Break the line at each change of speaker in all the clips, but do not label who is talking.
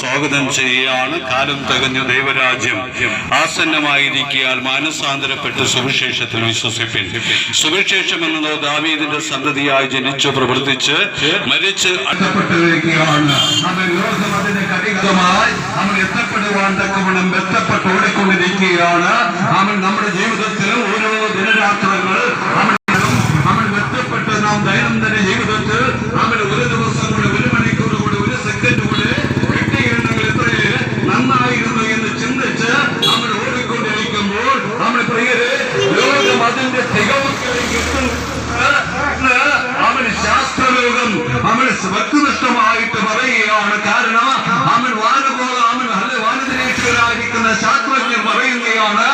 സ്വാഗതം ചെയ്യുകയാണ്. കാലം തികഞ്ഞ ദൈവരാജ്യം ആസന്നമായിരിക്കാൻ മാനസാന്തരപ്പെട്ട് സുവിശേഷത്തിൽ വിശ്വസിപ്പിൻ. സുവിശേഷം എന്നത് ദാവീദിന്റെ സന്തതിയായി ജനിച്ചു പ്രവർത്തിച്ച് മരിച്ച്
അടപ്പെട്ടിരിക്കുകയാണ്. നമ്മൾ എത്തപ്പെടുവാൻ തക്കവണ്ണം ബന്ധപ്പെട്ട് ഓടിക്കൊണ്ടിരിക്കുകയാണ്. അവൻ നമ്മുടെ ജീവിതത്തിലും ഓരോ ദിനരാത്രങ്ങൾ നമ്മൾ ബന്ധപ്പെട്ട് നാം ദൈനംദിന ജീവിതത്തിൽ നമ്മൾ ഒരു ദിവസം കൂടെ, ഒരു മണിക്കൂർ കൂടെ, ഒരു സെക്കൻഡ് കൂടെ കിട്ടിയിരുന്നെങ്കിൽ എത്രയേ നന്നായിരുന്നു എന്ന് ചിന്തിച്ച് നമ്മൾ ഓടിക്കൊണ്ടിരിക്കുമ്പോൾ നമ്മൾ പ്രിയരെ ലോകം അതിന്റെ തികവത്തിലേക്ക് അവൻ ശാസ്ത്രലോകം അവൻ വസ്തുനിഷ്ഠമായിട്ട് പറയുകയാണ്. കാരണം അവൻ വാനനിരീക്ഷകരായിരിക്കുന്ന ശാസ്ത്രജ്ഞർ പറയുകയാണ്,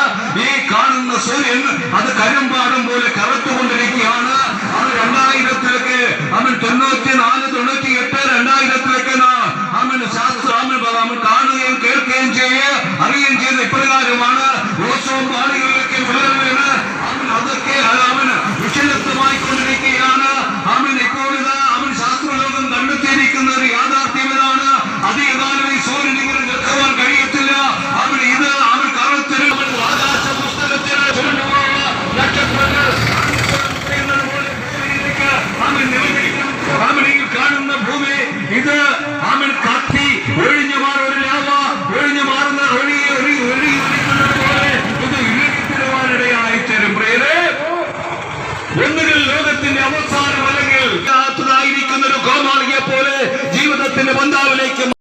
ഈ കാണുന്ന സൂര്യൻ അത് കരിമ്പാടും പോലെ കറുത്തുകൊണ്ടിരിക്കുകയാണ്. അവൻ 2000-ലേക്ക് അവൻ 94, 96